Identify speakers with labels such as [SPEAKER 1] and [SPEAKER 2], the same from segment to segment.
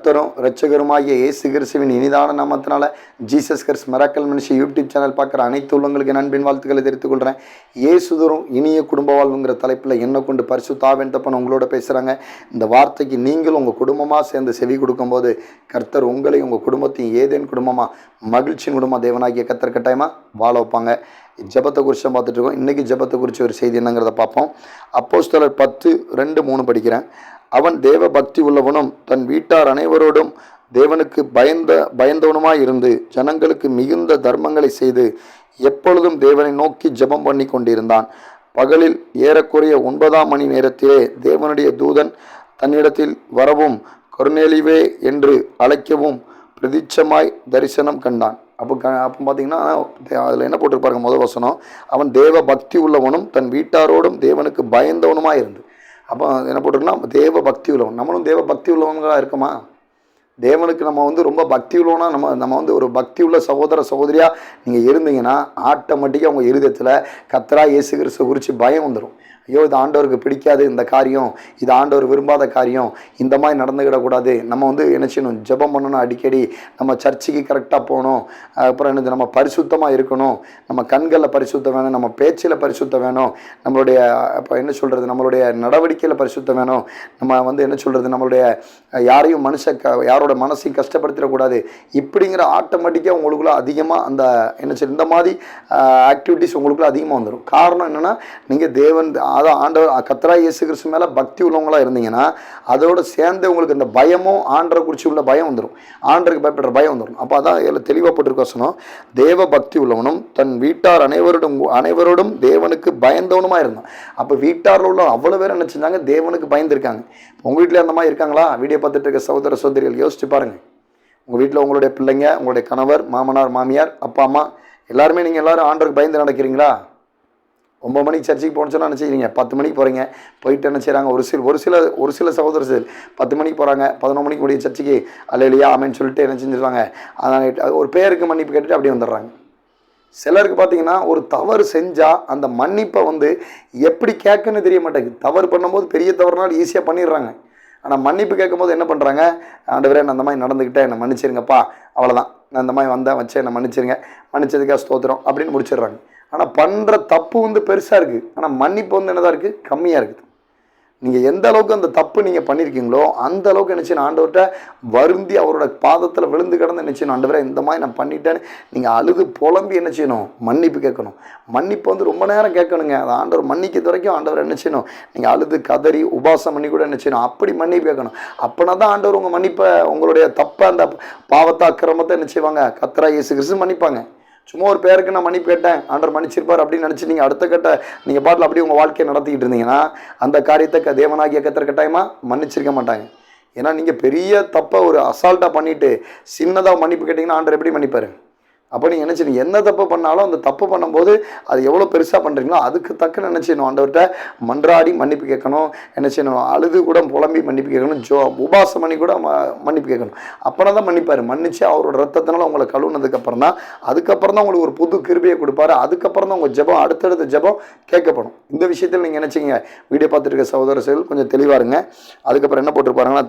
[SPEAKER 1] கர்த்தரும் இரட்சகருமாகிய இயேசு கிறிஸ்துவின் இனிதான நாமத்தினால Jesus Christ miracle ministry YouTube channel பார்க்குற அனைத்து உள்ளங்களுக்கு நண்பின் வாழ்த்துக்களை தெரிவித்துக் கொள்கிறேன். இயேசுதரும் இனிய குடும்ப வாழ்வுங்கிற தலைப்பில் என்ன கொண்டு பரிசுத்த ஆவியின் தப்பன் உங்களோட பேசுகிறாங்க. இந்த வார்த்தைக்கு நீங்கள் உங்கள் குடும்பமாக சேர்ந்து செவி கொடுக்கும்போது கர்த்தர் உங்களை உங்கள் குடும்பத்தையும் ஏதேன் குடும்பமாக மகிழ்ச்சியின் குடும்பமாக தேவனாகிய கர்த்தர் கட்டாயமாக வாழ வைப்பாங்க. ஜெபத்தை குறித்து பார்த்துட்டு இருக்கோம். இன்றைக்கி ஜெபத்தை குறித்து ஒரு செய்தி என்னங்கிறத பார்ப்போம். அப்போஸ்தலர் 10:2-3 படிக்கிறேன். அவன் தேவ பக்தி உள்ளவனும் தன் வீட்டார் அனைவரோடும் தேவனுக்கு பயந்தவனுமாய் இருந்து ஜனங்களுக்கு மிகுந்த தர்மங்களை செய்து எப்பொழுதும் தேவனை நோக்கி ஜெபம் பண்ணி கொண்டிருந்தான். பகலில் ஏறக்குறைய 9 மணி நேரத்திலே தேவனுடைய தூதன் தன்னிடத்தில் வரவும் கொர்நேலியுவே என்று அழைக்கவும் பிரதிட்சமாய் தரிசனம் கண்டான். அப்போ பார்த்தீங்கன்னா அதில் என்ன போட்டிருப்பாருங்க, முதல் வசனம், அவன் தேவ பக்தி உள்ளவனும் தன் வீட்டாரோடும் தேவனுக்கு பயந்தவனுமாக இருந்து. அப்போ என்ன போட்டிருக்குன்னா தேவ பக்தி உள்ளவன். நம்மளும் தேவ பக்தி உள்ளவங்களாக இருக்கோமா? தேவனுக்கு நம்ம ரொம்ப பக்தி உள்ளவனா நம்ம ஒரு பக்தி உள்ள சகோதர சகோதரியாக நீங்கள் இருந்தீங்கன்னா ஆட்டோமேட்டிக்காக உங்கள் இருதயத்தில் கர்த்தரா இயேசு கிறிஸ்துவை குறித்து பயம் வந்துடும். ஐயோ, இது ஆண்டவருக்கு பிடிக்காது, இந்த காரியம் இது ஆண்டவர் விரும்பாத காரியம், இந்த மாதிரி நடந்துக்கிடக்கூடாது. நம்ம என்ன செய்யணும், ஜெபம் பண்ணணும், அடிக்கடி நம்ம சர்ச்சுக்கு கரெக்டாக போகணும். அப்புறம் என்னது, நம்ம பரிசுத்தமாக இருக்கணும், நம்ம கண்களில் பரிசுத்தம் வேணும், நம்ம பேச்சில் பரிசுத்தம் வேணும், நம்மளுடைய இப்போ என்ன சொல்கிறது, நம்மளுடைய நடவடிக்கையில் பரிசுத்தம் வேணும், நம்ம என்ன சொல்கிறது, நம்மளுடைய யாரையும் யாரோட மனசையும் கஷ்டப்படுத்திடக்கூடாது. இப்படிங்கிற ஆட்டோமேட்டிக்காக உங்களுக்குள்ள அதிகமாக அந்த என்ன சொல்றது, இந்த மாதிரி ஆக்டிவிட்டிஸ் உங்களுக்குள்ள அதிகமாக வந்துடும். காரணம் என்னென்னா, நீங்கள் தேவன் அதான் ஆண்டவர் கர்த்தரா இயேசு கிறிஸ்து மேலே பக்தி உள்ளவங்களாக இருந்தீங்கன்னா அதோடு சேர்ந்து உங்களுக்கு இந்த பயமும் ஆண்டரை குறித்து உள்ள பயம் வந்துடும், ஆண்டருக்கு பயப்படுற பயம் வந்துடும். அப்போ அதான் இதில் தெளிவாக போட்டிருக்க வசனம், தேவ பக்தி உள்ளவனும் தன் வீட்டார் அனைவரோடும் தேவனுக்கு பயந்தவனுமாக இருந்தான். அப்போ வீட்டாரில் உள்ள அவ்வளோ பேர் என்ன செஞ்சாங்க, தேவனுக்கு பயந்துருக்காங்க. உங்கள் வீட்டில் அந்த மாதிரி இருக்காங்களா? வீடியோ பார்த்துட்டு இருக்க சகோதர சகோதரிகள் யோசிச்சு பாருங்கள். உங்கள் வீட்டில் உங்களுடைய பிள்ளைங்க, உங்களுடைய கணவர், மாமனார், மாமியார், அப்பா அம்மா எல்லாருமே நீங்கள் எல்லோரும் ஆண்டருக்கு பயந்து நடக்கிறீங்களா? 9 மணிக்கு சர்ச்சுக்கு போனோன்னா என்ன செய்கிறீங்க, 10 மணிக்கு போகிறீங்க, போயிட்டு என்ன செய்கிறாங்க, ஒரு சில சகோதரர்கள் 10 மணிக்கு போகிறாங்க, 11 மணிக்கு முடிய சர்ச்சுக்கு அல்லேலூயா ஆமென் சொல்லிட்டு என்ன செஞ்சிருவாங்க, அதனால் ஒரு பேருக்கு மன்னிப்பு கேட்டுட்டு அப்படியே வந்துடுறாங்க. சிலருக்கு பார்த்தீங்கன்னா ஒரு தவறு செஞ்சால் அந்த மன்னிப்பை எப்படி கேட்குன்னு தெரிய மாட்டேங்குது. தவறு பண்ணும்போது பெரிய தவறுனாலும் ஈஸியாக பண்ணிடுறாங்க. ஆனால் மன்னிப்பு கேட்கும்போது என்ன பண்ணுறாங்க, ஆண்டவரே நான் அந்த மாதிரி நடந்துக்கிட்டேன், என்னை மன்னிச்சிருங்கப்பா, அவ்வளோதான், நான் அந்த மாதிரி வந்தேன் வச்சேன், என்னை மன்னிச்சிருங்க, மன்னிச்சதுக்காக ஸ்தோத்திரம் அப்படின்னு முடிச்சிடுறாங்க. ஆனால் பண்ணுற தப்பு பெருசாக இருக்குது, ஆனால் மன்னிப்பு என்னதான் இருக்குது, கம்மியாக இருக்குது. நீங்கள் எந்த அளவுக்கு அந்த தப்பு நீங்கள் பண்ணியிருக்கீங்களோ அந்த அளவுக்கு என்ன செய்யணும், ஆண்டவர்கிட்ட வருந்தி அவரோட பாதத்தில் விழுந்து கிடந்து என்ன செய்யணும், ஆண்டவரே இந்த மாதிரி நான் பண்ணிட்டேன்னு நீங்கள் அழுது புலம்பி என்ன செய்யணும், மன்னிப்பு கேட்கணும். மன்னிப்பு ரொம்ப நேரம் கேட்கணுங்க. அது ஆண்டவர் மன்னிக்கிறது வரைக்கும் ஆண்டவர் என்ன செய்யணும், நீங்கள் அழுது கதறி உபாசம் பண்ணி கூட என்ன செய்யணும், அப்படி மன்னிப்பு கேட்கணும். அப்படின்னா தான் ஆண்டவர் உங்கள் மன்னிப்பை, உங்களுடைய தப்பை, அந்த பாவத்தை அக்கிரமத்தை என்ன செய்வாங்க, கர்த்தரா இயேசு கிறிஸ்து மன்னிப்பாங்க. சும்மா ஒரு பேருக்கு நான் மன்னிப்பு கேட்டேன், ஆண்டவர் மன்னிச்சிருப்பார் அப்படின்னு நினச்சி நீங்கள் அடுத்த கட்ட நீங்கள் பாட்டில் அப்படியே உங்கள் வாழ்க்கையை நடத்திக்கிட்டு இருந்தீங்கன்னா அந்த காரியத்தை தேவனாகிய கர்த்தர் கட்டாயமாக மன்னிச்சிருக்க மாட்டாங்க. ஏன்னா நீங்கள் பெரிய தப்பை ஒரு அசால்ட்டாக பண்ணிவிட்டு சின்னதாக மன்னிப்பு கேட்டிங்கன்னா ஆண்டவர் எப்படி மன்னிப்பார்? அப்போ நீங்கள் என்ன செய்யணும், என்ன தப்பு பண்ணாலும் அந்த தப்பு பண்ணும்போது அது எவ்வளோ பெருசாக பண்ணுறீங்களோ அதுக்கு தக்க என்ன செய்யணும், ஆண்டவர்கிட்ட மன்றாடி மன்னிப்பு கேட்கணும். என்ன செய்யணும், அழுது கூட புலம்பி மன்னிப்பு கேட்கணும், உபாசம் பண்ணி கூட மன்னிப்பு கேட்கணும். அப்புறம் தான் மன்னிப்பார். மன்னிச்சு அவரோட ரத்தத்தினால உங்களை கழுவுனதுக்கப்புறம் தான் அதுக்கப்புறம் தான் உங்களுக்கு ஒரு புது கிருபையை கொடுப்பாரு. அதுக்கப்புறம் தான் உங்கள் ஜெபம், அடுத்தடுத்த ஜெபம் கேட்கப்படும். இந்த விஷயத்தில் நீங்கள் நினச்சிங்க, வீடியோ பார்த்துருக்க சகோதர செயல் கொஞ்சம் தெளிவாக இருங்க. அதுக்கப்புறம் என்ன போட்டிருப்பாருங்கன்னா,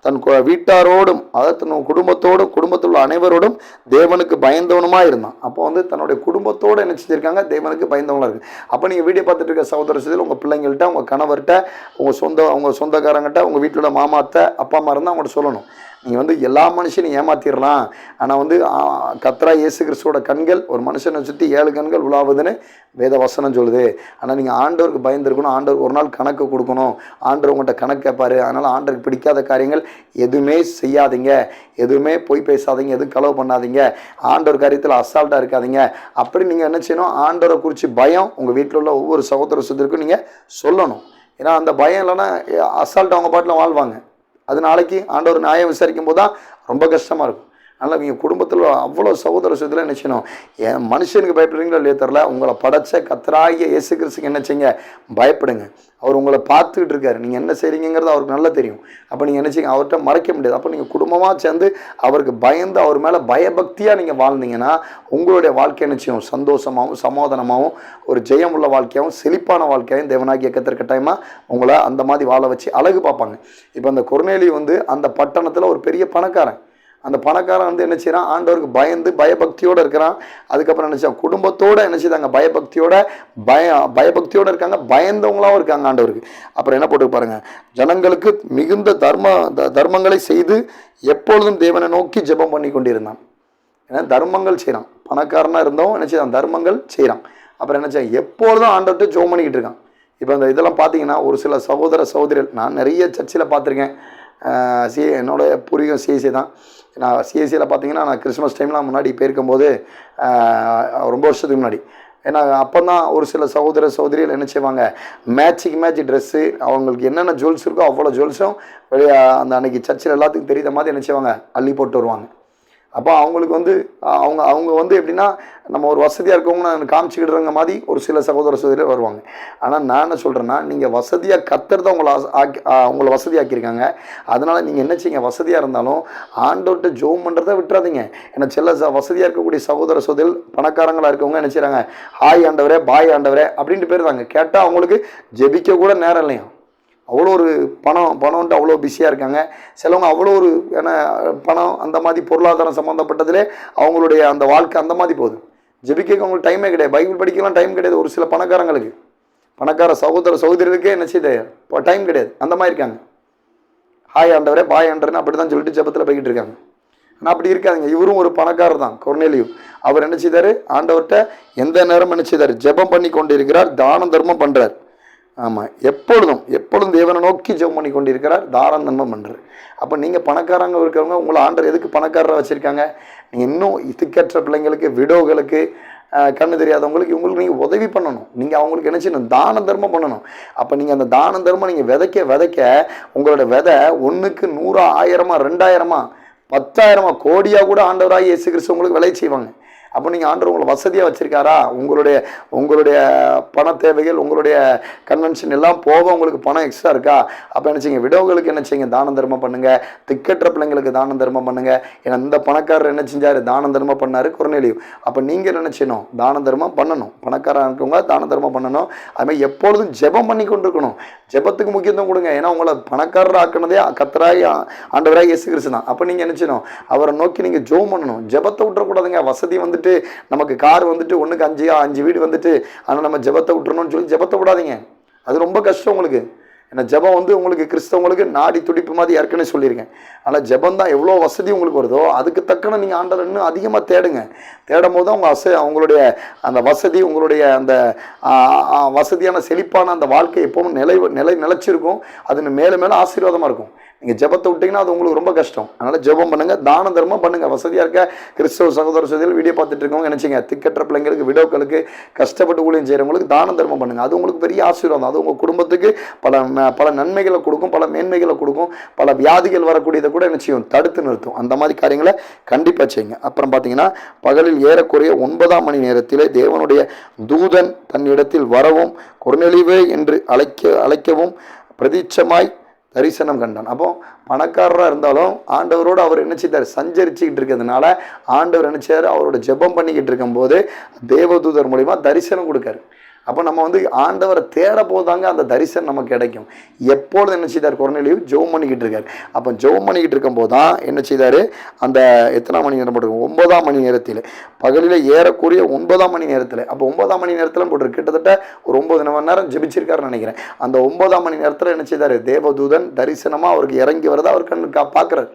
[SPEAKER 1] தன் வீட்டாரோடும், அதாவது தன் குடும்பத்தோடும் குடும்பத்தில் உள்ள அனைவரோடும் தேவனுக்கு பயந்தவனுமா இருந்தான். அப்போ தன்னுடைய குடும்பத்தோடு என்ன செஞ்சிருக்காங்க, தேவனுக்கு பயந்தவங்களா இருக்கு. அப்போ நீங்கள் வீடியோ பார்த்துட்டு இருக்க சகோதர சகோதரிகள் உங்கள் பிள்ளைங்கள்ட்ட, உங்கள் கணவர்கிட்ட, உங்கள் சொந்தக்காரங்கிட்ட, உங்கள் வீட்டில் மாமாத்த அப்பா அம்மா இருந்தால் அவங்கள்ட்ட சொல்லணும். நீங்கள் எல்லா மனுஷனையும் ஏமாத்திடலாம், ஆனால் கர்த்தரா இயேசு கிறிஸ்துவோட கண்கள் ஒரு மனுஷனை சுற்றி 7 கண்கள் உலாவுதுன்னு வேத வசனம் சொல்லுது. ஆனால் நீங்கள் ஆண்டவருக்கு பயந்துருக்கணும். ஆண்டவர் ஒரு நாள் கணக்கு கொடுக்கணும். ஆண்டவர் உங்கள்கிட்ட கணக்கு கேட்பார். அதனால் ஆண்டவருக்கு பிடிக்காத காரியங்கள் எதுவுமே செய்யாதீங்க, எதுவுமே பொய் பேசாதீங்க, எதுவும் களவு பண்ணாதீங்க, ஆண்டவர் காரியத்தில் அசால்ட்டாக இருக்காதீங்க. அப்படி நீங்கள் என்ன செய்யணும், ஆண்டவரை குறித்து பயம் உங்கள் வீட்டில் உள்ள ஒவ்வொரு சகோதர சகோதரிக்கும் நீங்கள் சொல்லணும். ஏன்னா அந்த பயம் இல்லைன்னா அசால்ட்டாக அவங்க பாட்டில் வாழ்வாங்க. அது நாளைக்கு ஆண்டவர் நியாயம் விசாரிக்கும் போது தான் ரொம்ப கஷ்டமாக இருக்கும். அதனால் நீங்கள் குடும்பத்தில் அவ்வளோ சகோதர சகோதரில் என்ன செய்யணும், என் மனுஷனுக்கு பயப்படுறீங்களோ இல்லையோ தெரில, உங்களை படைச்ச கர்த்தராகிய இயேசு கிறிஸ்துக்கு என்ன செய்யுங்க, பயப்படுங்க. அவர் உங்களை பார்த்துக்கிட்டு இருக்காரு, நீங்கள் என்ன செய்கிறீங்கிறது அவருக்கு நல்லா தெரியும். அப்போ நீங்கள் என்ன செய்யுங்க, அவர்கிட்ட மறைக்க முடியாது. அப்போ நீங்கள் குடும்பமாக சேர்ந்து அவருக்கு பயந்து அவர் மேலே பயபக்தியாக நீங்கள் வாழ்ந்தீங்கன்னா உங்களுடைய வாழ்க்கை என்ன செய்யும், சந்தோஷமாகவும் சமாதானமாகவும் ஒரு ஜெயமுள்ள வாழ்க்கையாகவும் செழிப்பான வாழ்க்கையாகவும் தேவனாகிய கர்த்தர் கட்டாயமாக உங்களை அந்த மாதிரி வாழ வச்சு அழகு பார்ப்பாங்க. இப்போ அந்த கொர்நேலியு அந்த பட்டணத்தில் ஒரு பெரிய பணக்காரன். அந்த பணக்காரன் என்ன செய்யறான், ஆண்டவருக்கு பயந்து பயபக்தியோடு இருக்கிறான். அதுக்கப்புறம் என்ன செய்ய, குடும்பத்தோடு என்ன செய்தாங்க, பயபக்தியோடு இருக்காங்க, பயந்தவங்களாகவும் இருக்காங்க ஆண்டவருக்கு. அப்புறம் என்ன போட்டு பாருங்க, ஜனங்களுக்கு மிகுந்த தர்மங்களை செய்து எப்பொழுதும் தேவனை நோக்கி ஜெபம் பண்ணி கொண்டிருந்தான். ஏன்னா தர்மங்கள் செய்கிறான், பணக்காரனாக இருந்தவன் என்ன செய்யறான், தர்மங்கள் செய்கிறான். அப்புறம் என்ன செய்ய, எப்பொழுதும் ஆண்டவர்கிட்ட ஜெபம் பண்ணிக்கிட்டு இருக்கான். இப்போ இந்த இதெல்லாம் பார்த்தீங்கன்னா ஒரு சில சகோதர சகோதரிகள் நான் நிறைய சர்ச்சில் பார்த்துருக்கேன். என்னோட பூர்வீகம் சிஎஸ்சி தான். நான் சிஎஸ்சியில் பார்த்தீங்கன்னா நான் கிறிஸ்மஸ் டைம்லாம் முன்னாடி போயிருக்கும்போது ரொம்ப வருஷத்துக்கு முன்னாடி, ஏன்னா அப்போ தான் ஒரு சில சகோதர சகோதரிகள் என்ன செய்வாங்க, மேட்சுக்கு மேட்ச் ட்ரெஸ்ஸு, அவங்களுக்கு என்னென்ன ஜுவல்ஸ் இருக்கோ அவ்வளோ ஜுவல்ஸும் வெளியே அந்த அன்றைக்கி சர்ச்சில் எல்லாத்துக்கும் தெரியுற மாதிரி என்ன செய்வாங்க, அள்ளி போட்டு வருவாங்க. அப்போ அவங்களுக்கு அவங்க எப்படின்னா நம்ம ஒரு வசதியாக இருக்கவங்க நான் காமிச்சிக்கிடுறவங்க மாதிரி ஒரு சில சகோதர சகோதரிகள் வருவாங்க. ஆனால் நான் என்ன சொல்கிறேன்னா, நீங்கள் வசதியாக கர்த்தர் தான் உங்களை வசதியாக்கியிருக்காங்க. அதனால் நீங்கள் என்ன செய்யுங்க, வசதியாக இருந்தாலும் ஆண்டவர்கிட்ட ஜெபம் பண்ணுறதை விட்டுறாதீங்க. ஏன்னா சில வசதியாக இருக்கக்கூடிய சகோதர சகோதரிகள் பணக்காரங்களாக இருக்கவங்க என்ன செய்கிறாங்க, ஹாய் ஆண்டவரே பாய் ஆண்டவரே அப்படின்ட்டு போயிருந்தாங்க. கேட்டால் அவங்களுக்கு ஜெபிக்க கூட நேரம் இல்லையா, அவ்வளோ ஒரு பணம்ன்ட்டு அவ்வளோ பிஸியாக இருக்காங்க. சிலவங்க அவ்வளோ ஒரு ஏன்னா பணம் அந்த மாதிரி பொருளாதாரம் சம்மந்தப்பட்டதிலே அவங்களுடைய அந்த வாழ்க்கை அந்த மாதிரி போகுது. ஜெபிக்க அவங்களுக்கு டைமே கிடையாது, பைபிள் படிக்கலாம் டைம் கிடையாது. ஒரு சில பணக்காரங்களுக்கு, பணக்கார சகோதர சகோதரிகளுக்கே என்ன செய்யுது, இப்போ டைம் கிடையாது. அந்த மாதிரி இருக்காங்க. ஹாய் ஆண்டவரே பாய் ஆண்டவரே அப்படி தான் சொல்லிட்டு ஜெபத்தில் போய்கிட்டு இருக்காங்க. ஆனால் அப்படி இருக்காதுங்க. இவரும் ஒரு பணக்காரர் தான், கொர்நேலியு. அவர் என்ன செய்தார், ஆண்டவர்கிட்ட எந்த நேரம் என்ன செய்தார், ஜெபம் பண்ணி கொண்டு இருக்கிறார், தானம் தர்மம் பண்ணுறார். ஆமாம், எப்பொழுதும் தேவனை நோக்கி ஜெபம் பண்ணி கொண்டிருக்கிறார், தாராள நன்மம் பண்ணுறார். அப்போ நீங்கள் பணக்காரங்க இருக்கிறவங்க உங்களை ஆண்டவர் எதுக்கு பணக்காரராக வச்சுருக்காங்க, நீங்கள் இன்னும் இதுக்கற்ற பிள்ளைங்களுக்கு, விடோகளுக்கு, கண்ணு தெரியாதவங்களுக்கு இவங்களுக்கு நீங்கள் உதவி பண்ணணும். நீங்கள் அவங்களுக்கு என்ன செய்யணும், தான தர்மம் பண்ணணும். அப்போ நீங்கள் அந்த தான தர்மம் நீங்கள் விதைக்க உங்களோட விதை 1க்கு 100, 1000, 2000, 10,000 கோடியாக கூட ஆண்டவராக இயேசு கிறிஸ்து உங்களுக்கு விளைய செய்வாங்க. அப்போ நீங்கள் ஆண்டவர் உங்களை வசதியாக வச்சுருக்காரா, உங்களுடைய பண தேவைகள், உங்களுடைய கன்வென்ஷன் எல்லாம் போக உங்களுக்கு பணம் எக்ஸ்ட்ரா இருக்கா, அப்போ என்ன செய்யுங்க, விடோகளுக்கு என்ன செய்யுங்க, தானம் தர்மம் பண்ணுங்கள். திக்கற்ற பிள்ளைங்களுக்கு தானம் தர்மம் பண்ணுங்கள். ஏன்னா இந்த பணக்காரர் என்ன செஞ்சார், தானம் தர்மம் பண்ணார், கொர்நேலியு. அப்போ நீங்கள் என்ன செய்யணும், தானம் தர்மம் பண்ணணும். பணக்காரர் இருக்கவங்க தானம் தர்மம் பண்ணணும். அதுமாதிரி எப்பொழுதும் ஜெபம் பண்ணி கொண்டு இருக்கணும். ஜெபத்துக்கு முக்கியத்துவம் கொடுங்க. ஏன்னா உங்களை பணக்காரர் ஆக்கினதே கர்த்தராய் ஆண்டவராய் இயேசு கிறிஸ்து தான். அப்போ நீங்கள் என்ன செய்யணும், அவரை நோக்கி நீங்கள் ஜெபம் பண்ணணும். ஜெபத்தை விட்டுறக்கூடாதுங்க. வசதி நமக்கு கார் 1க்கு 5 வீடு ஆனால் நம்ம ஜெபத்தை விட்டுறணும்னு சொல்லி ஜெபத்தை விடாதீங்க. அது ரொம்ப கஷ்டம் உங்களுக்கு. ஏன்னா ஜெபம் உங்களுக்கு கிறிஸ்தவங்களுக்கு நாடி துடிப்பு மாதிரி ஏற்கனவே சொல்லியிருக்கேன். ஆனால் ஜெபம் தான் எவ்வளோ வசதி உங்களுக்கு வருதோ அதுக்கு தக்கன நீங்கள் ஆண்டவர் இன்னும் அதிகமாக தேடும் போது தான் உங்களுடைய அந்த வசதி, உங்களுடைய அந்த வசதியான செழிப்பான அந்த வாழ்க்கை எப்பவும் நிலைச்சிருக்கும். அது மேலும் மேலும் ஆசீர்வாதமாக இருக்கும். நீங்கள் ஜெபத்தை விட்டிங்கன்னா அது உங்களுக்கு ரொம்ப கஷ்டம். அதனால் ஜெபம் பண்ணுங்கள், தான தர்மம் பண்ணுங்கள். வசதியாக இருக்க கிறிஸ்தவ சகோதர சகோதரிகள் வீடியோ பார்த்துட்டு இருக்கவங்க நினச்சிங்க, திக்கற்ற பிள்ளைங்களுக்கு, விடோக்களுக்கு, கஷ்டப்பட்டு ஊழியம் செய்கிறவங்களுக்கு தான தர்மம் பண்ணுங்கள். அது உங்களுக்கு பெரிய ஆசீர்வாதம். அது உங்கள் குடும்பத்துக்கு பல நன்மைகளை கொடுக்கும், பல மேன்மைகளை கொடுக்கும், பல வியாதிகள் வரக்கூடியதை கூட என்ன செய்யும், தடுத்து நிறுத்தும். அந்த மாதிரி காரியங்களை கண்டிப்பாக செய்யுங்க. அப்புறம் பார்த்தீங்கன்னா பகலில் ஏறக்குறைய 9ஆம் மணி நேரத்திலே தேவனுடைய தூதன் தன்னிடத்தில் வரவும் கொர்நேலியுவே என்று அழைக்கவும் பிரதீட்சமாய் தரிசனம் கண்டான். அப்போ பணக்காரராக இருந்தாலும் ஆண்டவரோடு அவர் என்ன செய்தார், சஞ்சரிச்சுக்கிட்டு இருக்கிறதுனால ஆண்டவர் என்ன செய்யார், அவரோட ஜெபம் பண்ணிக்கிட்டு இருக்கும்போது தேவதூதர் மூலிமா தரிசனம் கொடுக்காரு. அப்போ நம்ம ஆண்டவரை தேட போதாங்க அந்த தரிசனம் நமக்கு கிடைக்கும். எப்பொழுது என்ன செய்தார், கொர்நேலியு ஜெபம் பண்ணிக்கிட்டு இருக்கார். அப்போ ஜெபம் பண்ணிக்கிட்டு இருக்கும்போது தான் என்ன செய்தார், அந்த எத்தனாம் மணி நேரம் போட்டிருக்கோம், 9ஆம் மணி நேரத்தில், பகலில் ஏறக்கூடிய 9ஆம் மணி நேரத்தில். அப்போ 9ஆம் மணி நேரத்தில் போட்டிருக்கு, கிட்டத்தட்ட ஒரு 9 மணி நேரம் ஜெபிச்சிருக்காருன்னு நினைக்கிறேன். அந்த 9ஆம் மணி நேரத்தில் என்ன செய்தார், தேவதூதன் தரிசனமாக அவருக்கு இறங்கி வரதை அவர் கண்ணு பார்க்குறாரு.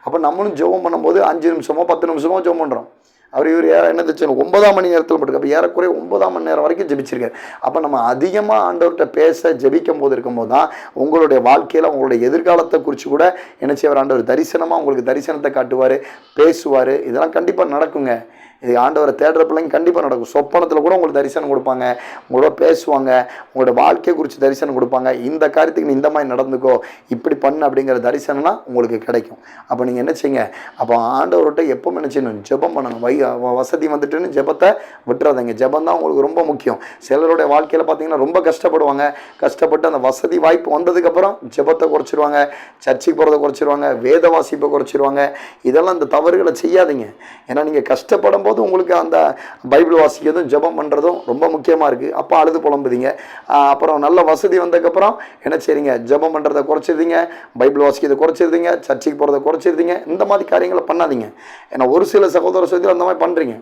[SPEAKER 1] அப்போ நம்மளும் ஜெபம் பண்ணும்போது 5 நிமிஷமோ 10 நிமிஷமோ ஜெபம் பண்ணுறோம். இவர் என்ன தெரியும், 9ஆம் மணி நேரத்தில் போட்டுருக்கு. அப்போ ஏறக்குறைய 9ஆம் மணி நேரம் வரைக்கும் ஜெபிச்சிருக்காரு. அப்போ நம்ம அதிகமாக ஆண்டவர்கிட்ட பேச ஜெபிக்கும் போது இருக்கும்போது தான் உங்களுடைய வாழ்க்கையில் உங்களுடைய எதிர்காலத்தை குறித்து கூட என்ன செய்வார், ஆண்டவர் தரிசனமாக உங்களுக்கு தரிசனத்தை காட்டுவார், பேசுவார். இதெல்லாம் கண்டிப்பாக நடக்குங்க. இது ஆண்டவரை தேடுற பிள்ளைங்க கண்டிப்பாக நடக்கும். சொப்பனத்தில் கூட உங்களுக்கு தரிசனம் கொடுப்பாங்க, உங்களோட பேசுவாங்க, உங்களோட வாழ்க்கையை குறித்து தரிசனம் கொடுப்பாங்க. இந்த காரியத்துக்கு நீ இந்த மாதிரி நடந்துக்கோ, இப்படி பண்ணு அப்படிங்கிற தரிசனம்னா உங்களுக்கு கிடைக்கும். அப்போ நீங்கள் என்ன செய்யுங்க, அப்போ ஆண்டவர்கிட்ட எப்போ என்ன செய்யணும், ஜெபம் பண்ணணும். வசதி வந்துட்டுன்னு ஜெபத்தை விட்டுறாதீங்க. ஜெபம் தான் உங்களுக்கு ரொம்ப முக்கியம். சிலருடைய வாழ்க்கையில் பார்த்தீங்கன்னா ரொம்ப கஷ்டப்படுவாங்க. கஷ்டப்பட்டு அந்த வசதி வாய்ப்பு வந்ததுக்கப்புறம் ஜெபத்தை குறைச்சிருவாங்க, சர்ச்சைக்கு போகிறத குறைச்சிருவாங்க, வேத வாசிப்பை குறைச்சிருவாங்க. இதெல்லாம் இந்த தவறுகளை செய்யாதீங்க. ஏன்னா நீங்கள் கஷ்டப்படும் போது உங்களுக்கு அந்த பைபிள் வாசிக்கிறதும் ஜெபம் பண்ணுறதும் ரொம்ப முக்கியமாக இருக்குது. அப்போ அழுது புலம்புதீங்க. அப்புறம் நல்ல வசதி வந்ததுக்கப்புறம் என்ன செய்றீங்க, ஜெபம் பண்ணுறதை குறைச்சிருந்தீங்க, பைபிள் வாசிக்கிறதை குறைச்சிருந்தீங்க, சர்ச்சைக்கு போகிறத குறைச்சிருந்தீங்க. இந்த மாதிரி காரியங்களை பண்ணாதீங்க. ஏன்னா ஒரு சில சகோதர சகோதரி அந்த மாதிரி பண்ணுறீங்க.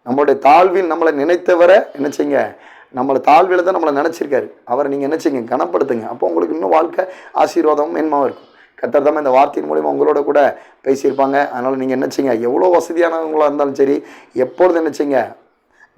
[SPEAKER 1] நம்மளுடைய தாழ்வில் நம்மளை நினைத்தவரை என்ன செய்யுங்க, நம்மளை தாழ்வில் தான் நம்மளை நினச்சிருக்காரு. அவரை நீங்கள் என்ன செய்யுங்க, கனப்படுத்துங்க. அப்போ உங்களுக்கு இன்னும் வாழ்க்கை ஆசீர்வாதமும் மேன்மாவும் இருக்கும். கர்த்தர் தாமே இந்த வார்த்தையின் மூலிமா உங்களோட கூட பேசியிருப்பாங்க. அதனால் நீங்கள் என்ன செய்யுங்க, எவ்வளோ வசதியானவங்களாக இருந்தாலும் சரி, எப்பொழுது என்ன செய்யுங்க,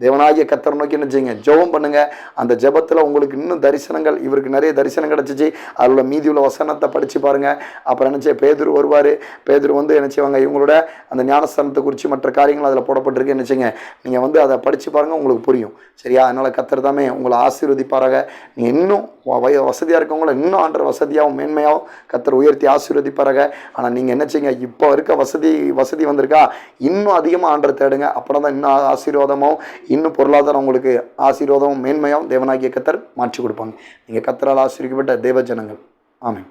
[SPEAKER 1] தேவனாகிய கர்த்தரை நோக்கி என்ன செய்யுங்க, ஜெபம் பண்ணுங்க. அந்த ஜெபத்தில் உங்களுக்கு இன்னும் தரிசனங்கள், இவருக்கு நிறைய தரிசனம் கிடச்சிச்சு. அதில் மீதி உள்ள வசனத்தை படித்து பாருங்கள். அப்புறம் என்ன செய்ய, பேதுரு வருவார். பேதுரு வந்து என்ன செய்வாங்க, இவங்களோட அந்த ஞானஸ்தானத்தை குறித்து மற்ற காரியங்கள் அதில் போடப்பட்டிருக்கு. என்ன செய்யுங்க, நீங்கள் வந்து அதை படித்து பாருங்கள், உங்களுக்கு புரியும். சரியா? அதனால் கர்த்தர் தாமே உங்களை ஆசீர்வதிப்பாராக. நீங்கள் இன்னும் வசதியாக இருக்கவங்கள இன்னும் ஆண்டவர் வசதியாகவும் மேன்மையாகவும் கர்த்தர் உயர்த்தி ஆசீர்வதிப்பாராக. ஆனால் நீங்கள் என்ன செய்யுங்க, இப்போ இருக்க வசதி வந்திருக்கா, இன்னும் அதிகமாக ஆண்டரை தேடுங்க. அப்புறம் தான் இன்னும் ஆசீர்வாதமும், இன்னும் பொருளாதாரம் உங்களுக்கு ஆசீர்வாதமும் மேன்மையாகவும் தேவனாகிய கர்த்தர் மாற்றி கொடுப்பாங்க. நீங்கள் கர்த்தரால் ஆசீர்வதிக்கப்பட்ட தேவ ஜனங்கள். ஆமென்.